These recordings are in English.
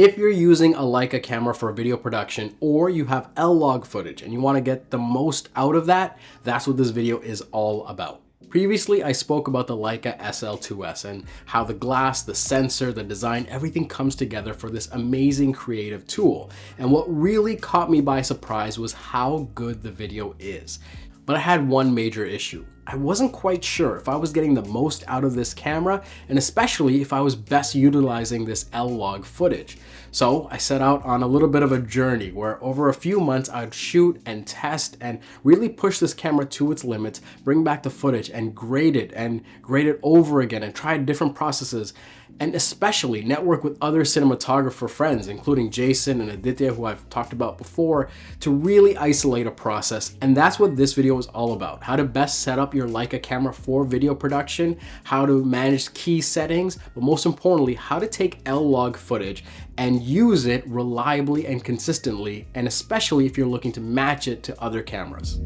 If you're using a Leica camera for video production, or you have L-log footage and you want to get the most out of that, that's what this video is all about. Previously, I spoke about the Leica SL2-s and how the glass, the sensor, the design, everything comes together for this amazing creative tool. And what really caught me by surprise was how good the video is. But I had one major issue. I wasn't quite sure if I was getting the most out of this camera, and especially if I was best utilizing this L-log footage. So I set out on a little bit of a journey where over a few months I'd shoot and test and really push this camera to its limits, bring back the footage and grade it over again and try different processes, and especially network with other cinematographer friends, including Jason and Aditya, who I've talked about before, to really isolate a process. And that's what this video is all about: how to best set up your Leica camera for video production, how to manage key settings, but most importantly, how to take L-log footage and use it reliably and consistently, and especially if you're looking to match it to other cameras.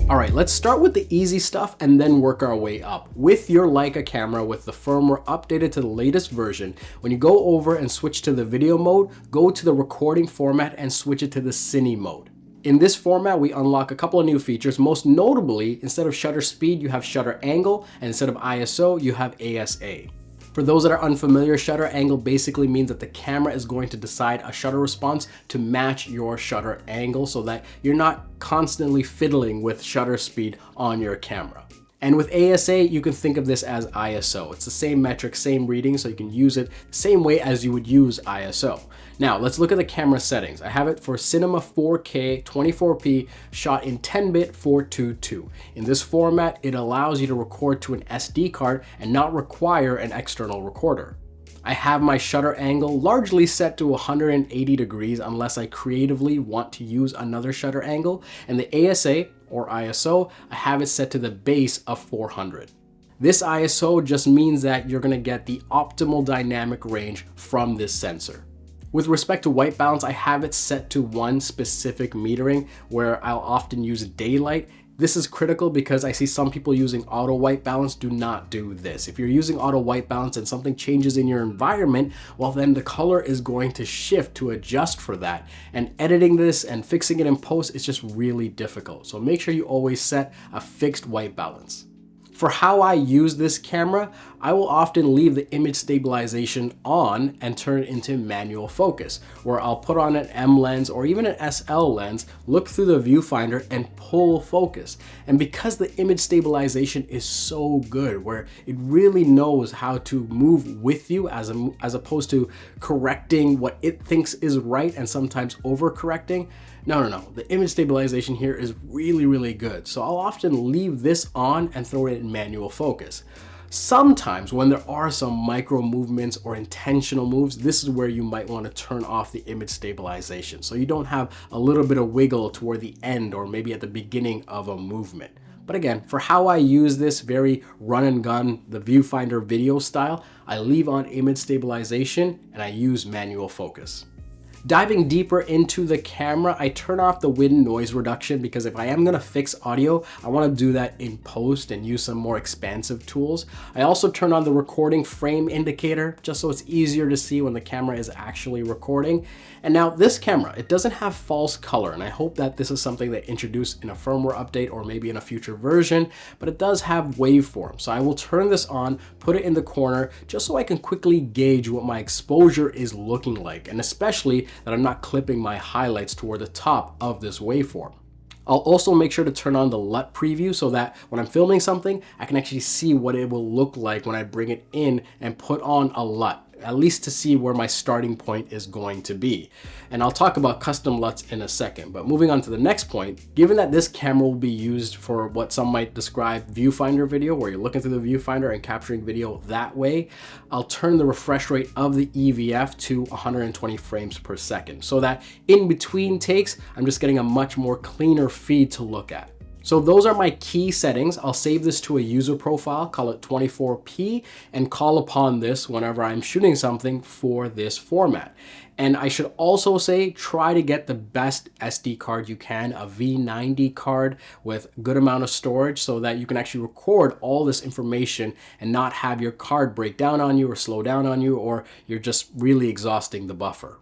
All right, let's start with the easy stuff and then work our way up. With your Leica camera with the firmware updated to the latest version, when you go over and switch to the video mode, go to the recording format and switch it to the cine mode. In this format, we unlock a couple of new features. Most notably, instead of shutter speed, you have shutter angle, and instead of ISO, you have ASA. For those that are unfamiliar, shutter angle basically means that the camera is going to decide a shutter response to match your shutter angle so that you're not constantly fiddling with shutter speed on your camera. And with ASA, you can think of this as ISO. It's the same metric, same reading, so you can use it the same way as you would use ISO. Now, let's look at the camera settings. I have it for Cinema 4K 24p shot in 10-bit 422. In this format, it allows you to record to an SD card and not require an external recorder. I have my shutter angle largely set to 180 degrees unless I creatively want to use another shutter angle, and the ASA or ISO, I have it set to the base of 400. This ISO just means that you're going to get the optimal dynamic range from this sensor. With respect to white balance, I have it set to one specific metering where I'll often use daylight. This is critical because I see some people using auto white balance. Do not do this. If you're using auto white balance and something changes in your environment, well then the color is going to shift to adjust for that. And editing this and fixing it in post is just really difficult. So make sure you always set a fixed white balance. For how I use this camera, I will often leave the image stabilization on and turn it into manual focus, where I'll put on an M lens or even an SL lens, look through the viewfinder and pull focus. And because the image stabilization is so good, where it really knows how to move with you as opposed to correcting what it thinks is right and sometimes overcorrecting. No. The image stabilization here is really, really good. So I'll often leave this on and throw it in manual focus. Sometimes when there are some micro movements or intentional moves, this is where you might want to turn off the image stabilization so you don't have a little bit of wiggle toward the end or maybe at the beginning of a movement. But again, for how I use this very run and gun, the viewfinder video style, I leave on image stabilization and I use manual focus. Diving deeper into the camera, I turn off the wind noise reduction because if I am going to fix audio, I want to do that in post and use some more expansive tools. I also turn on the recording frame indicator just so it's easier to see when the camera is actually recording. And now this camera, it doesn't have false color, and I hope that this is something they introduce in a firmware update or maybe in a future version, but it does have waveform. So I will turn this on, put it in the corner just so I can quickly gauge what my exposure is looking like, and especially that I'm not clipping my highlights toward the top of this waveform. I'll also make sure to turn on the LUT preview so that when I'm filming something, I can actually see what it will look like when I bring it in and put on a LUT, at least to see where my starting point is going to be. And I'll talk about custom LUTs in a second, but moving on to the next point, given that this camera will be used for what some might describe viewfinder video, where you're looking through the viewfinder and capturing video that way, I'll turn the refresh rate of the EVF to 120 frames per second so that in between takes, I'm just getting a much more cleaner feed to look at. So those are my key settings. I'll save this to a user profile, call it 24p, and call upon this whenever I'm shooting something for this format. And I should also say, try to get the best SD card you can, a V90 card with a good amount of storage so that you can actually record all this information and not have your card break down on you or slow down on you, or you're just really exhausting the buffer.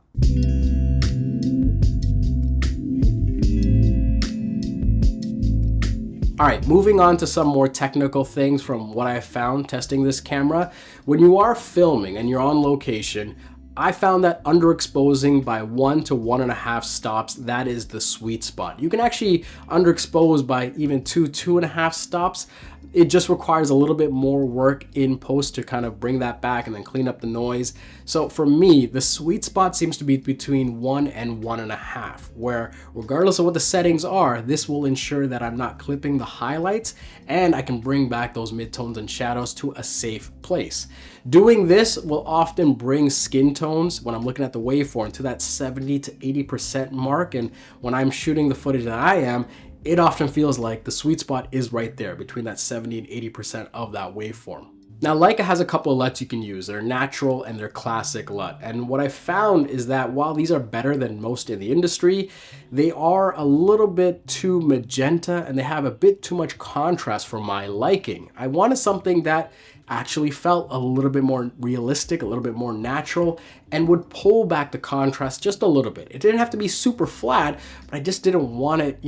All right, moving on to some more technical things from what I found testing this camera. When you are filming and you're on location, I found that underexposing by 1 to 1.5 stops, that is the sweet spot. You can actually underexpose by even 2.5 stops. It just requires a little bit more work in post to kind of bring that back and then clean up the noise. So for me, the sweet spot seems to be between 1 and 1.5, where regardless of what the settings are, this will ensure that I'm not clipping the highlights and I can bring back those midtones and shadows to a safe place. Doing this will often bring skin tones when I'm looking at the waveform to that 70 to 80% mark, and when I'm shooting the footage that I am, it often feels like the sweet spot is right there between that 70 and 80% of that waveform. Now, Leica has a couple of LUTs you can use. They're natural and they're classic LUT. And what I found is that while these are better than most in the industry, they are a little bit too magenta and they have a bit too much contrast for my liking. I wanted something that actually felt a little bit more realistic, a little bit more natural, and would pull back the contrast just a little bit. It didn't have to be super flat, but I just didn't want it,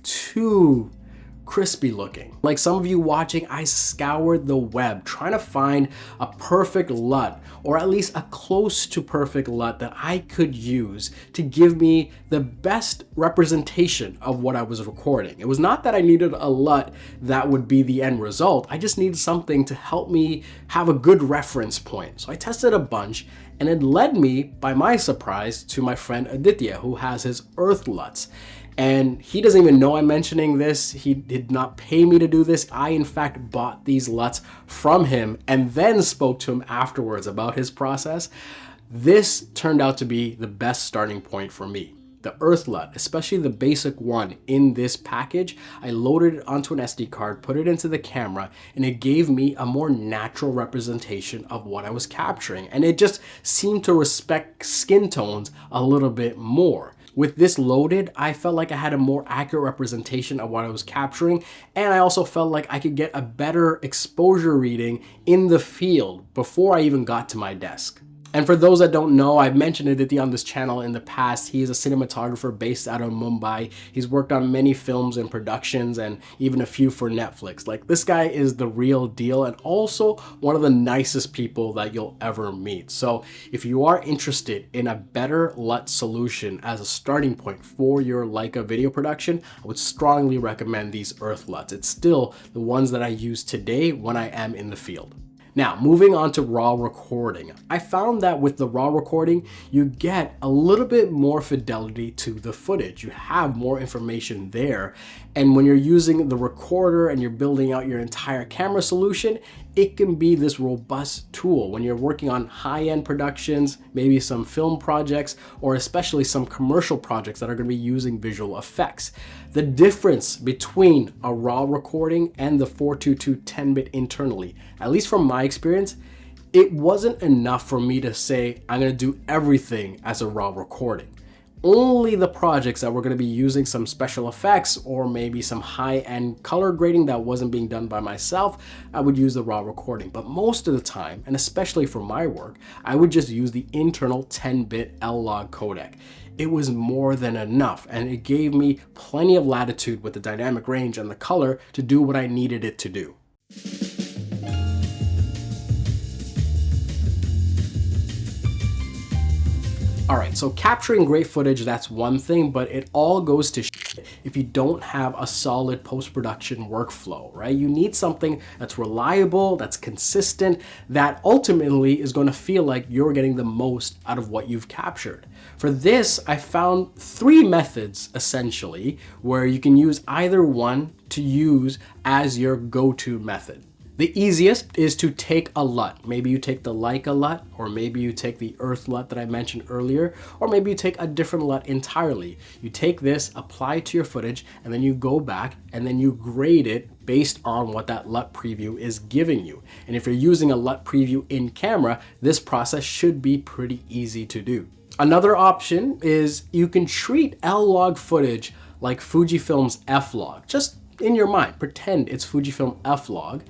too crispy looking. Like some of you watching, I scoured the web trying to find a perfect LUT, or at least a close to perfect LUT that I could use to give me the best representation of what I was recording. It was not that I needed a LUT that would be the end result. I just needed something to help me have a good reference point. So I tested a bunch, and it led me, by my surprise, to my friend Aditya, who has his Earth LUTs. And he doesn't even know I'm mentioning this. He did not pay me to do this. I, in fact, bought these LUTs from him and then spoke to him afterwards about his process. This turned out to be the best starting point for me. The Earth LUT, especially the basic one in this package, I loaded it onto an SD card, put it into the camera, and it gave me a more natural representation of what I was capturing. And it just seemed to respect skin tones a little bit more. With this loaded, I felt like I had a more accurate representation of what I was capturing, and I also felt like I could get a better exposure reading in the field before I even got to my desk. And for those that don't know, I've mentioned Aditya on this channel in the past. He is a cinematographer based out of Mumbai. He's worked on many films and productions and even a few for Netflix. Like, this guy is the real deal and also one of the nicest people that you'll ever meet. So if you are interested in a better LUT solution as a starting point for your Leica video production, I would strongly recommend these Earth LUTs. It's still the ones that I use today when I am in the field. Now, moving on to raw recording. I found that with the raw recording, you get a little bit more fidelity to the footage. You have more information there. And when you're using the recorder and you're building out your entire camera solution, it can be this robust tool when you're working on high-end productions, maybe some film projects, or especially some commercial projects that are going to be using visual effects. The difference between a raw recording and the 422 10-bit internally, at least from my experience, it wasn't enough for me to say I'm going to do everything as a raw recording. Only the projects that were going to be using some special effects or maybe some high-end color grading that wasn't being done by myself, I would use the raw recording. But most of the time, and especially for my work, I would just use the internal 10-bit L-Log codec. It was more than enough, and it gave me plenty of latitude with the dynamic range and the color to do what I needed it to do. All right, so capturing great footage, that's one thing, but it all goes to shit if you don't have a solid post-production workflow, right? You need something that's reliable, that's consistent, that ultimately is going to feel like you're getting the most out of what you've captured. For this, I found 3 methods, essentially, where you can use either one to use as your go-to method. The easiest is to take a LUT. Maybe you take the Leica LUT, or maybe you take the Earth LUT that I mentioned earlier, or maybe you take a different LUT entirely. You take this, apply it to your footage, and then you go back and then you grade it based on what that LUT preview is giving you. And if you're using a LUT preview in camera, this process should be pretty easy to do. Another option is you can treat L-Log footage like Fujifilm's F-Log. Just in your mind, pretend it's Fujifilm F-Log,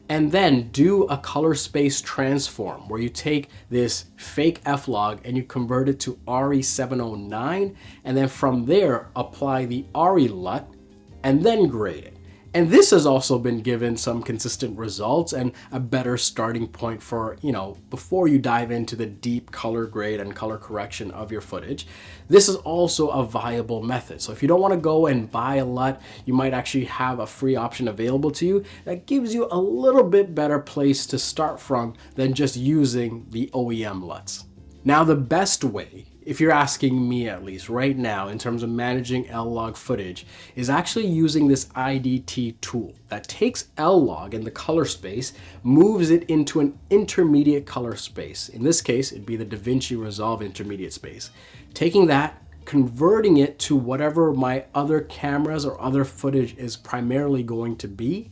and then do a color space transform where you take this fake F-Log and you convert it to RE709, and then from there apply the RE LUT and then grade it. And this has also been given some consistent results and a better starting point for, before you dive into the deep color grade and color correction of your footage. This is also a viable method. So if you don't want to go and buy a LUT, you might actually have a free option available to you that gives you a little bit better place to start from than just using the OEM LUTs. Now, the best way, if you're asking me at least right now in terms of managing L-Log footage, is actually using this IDT tool that takes L-Log in the color space, moves it into an intermediate color space. In this case, it'd be the Vinci Resolve intermediate space. Taking that, converting it to whatever my other cameras or other footage is primarily going to be,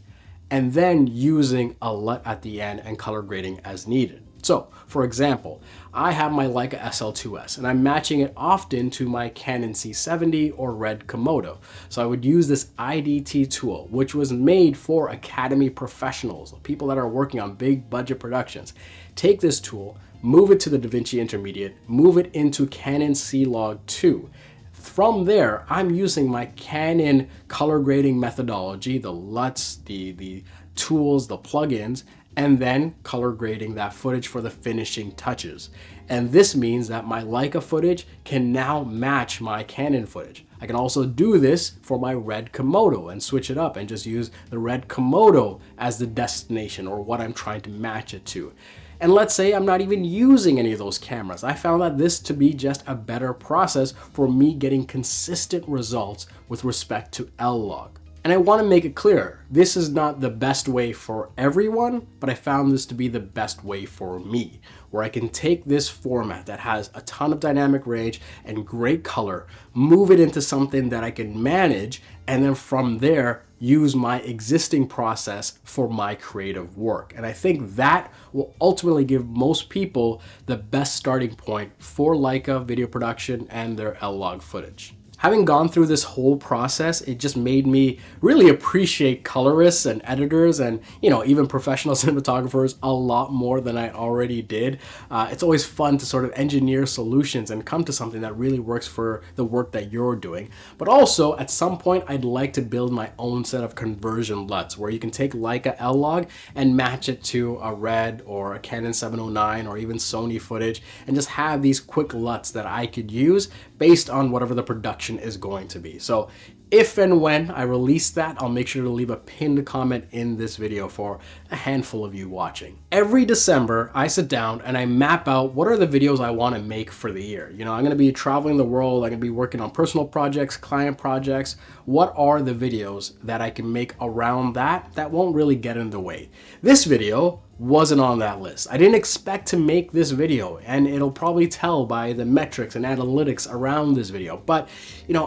and then using a LUT at the end and color grading as needed. So, for example, I have my Leica SL2-s and I'm matching it often to my Canon C70 or Red Komodo. So I would use this IDT tool, which was made for Academy professionals, people that are working on big budget productions. Take this tool, move it to the DaVinci Intermediate, move it into Canon C-Log 2. From there, I'm using my Canon color grading methodology, the LUTs, the tools, the plugins, and then color grading that footage for the finishing touches. And this means that my Leica footage can now match my Canon footage. I can also do this for my Red Komodo and switch it up and just use the Red Komodo as the destination or what I'm trying to match it to. And let's say I'm not even using any of those cameras. I found that this to be just a better process for me getting consistent results with respect to L-Log. And I want to make it clear, this is not the best way for everyone, but I found this to be the best way for me, where I can take this format that has a ton of dynamic range and great color, move it into something that I can manage, and then from there, use my existing process for my creative work. And I think that will ultimately give most people the best starting point for Leica video production and their L-Log footage. Having gone through this whole process, it just made me really appreciate colorists and editors and, even professional cinematographers a lot more than I already did. It's always fun to sort of engineer solutions and come to something that really works for the work that you're doing. But also, at some point, I'd like to build my own set of conversion LUTs where you can take Leica L-Log and match it to a Red or a Canon 709 or even Sony footage and just have these quick LUTs that I could use based on whatever the production is going to be. So if and when I release that, I'll make sure to leave a pinned comment in this video for a handful of you watching. Every December, I sit down and I map out what are the videos I want to make for the year. I'm going to be traveling the world. I'm going to be working on personal projects, client projects. What are the videos that I can make around that won't really get in the way? This video wasn't on that list. I didn't expect to make this video, and it'll probably tell by the metrics and analytics around this video. But,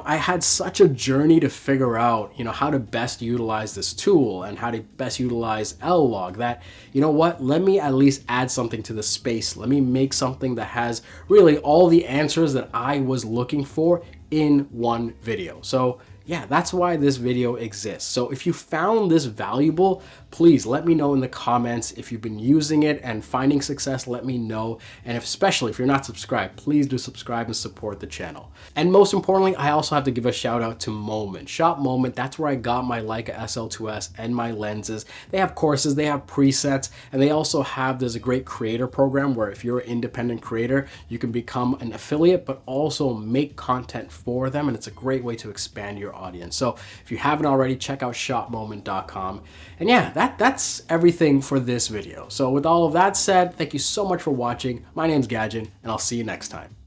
I had such a journey to figure out, how to best utilize this tool and how to best utilize L-Log that, let me at least add something to the space. Let me make something that has really all the answers that I was looking for in one video. So yeah, that's why this video exists. So if you found this valuable, please let me know in the comments. If you've been using it and finding success, let me know. And especially if you're not subscribed, please do subscribe and support the channel. And most importantly, I also have to give a shout out to Moment. Shop Moment, that's where I got my Leica SL2-s and my lenses. They have courses, they have presets, and they also have, there's a great creator program where if you're an independent creator, you can become an affiliate, but also make content for them. And it's a great way to expand your audience. So if you haven't already, check out shopmoment.com. And yeah, that's everything for this video. So with all of that said, thank you so much for watching. My name's Gadgen, and I'll see you next time.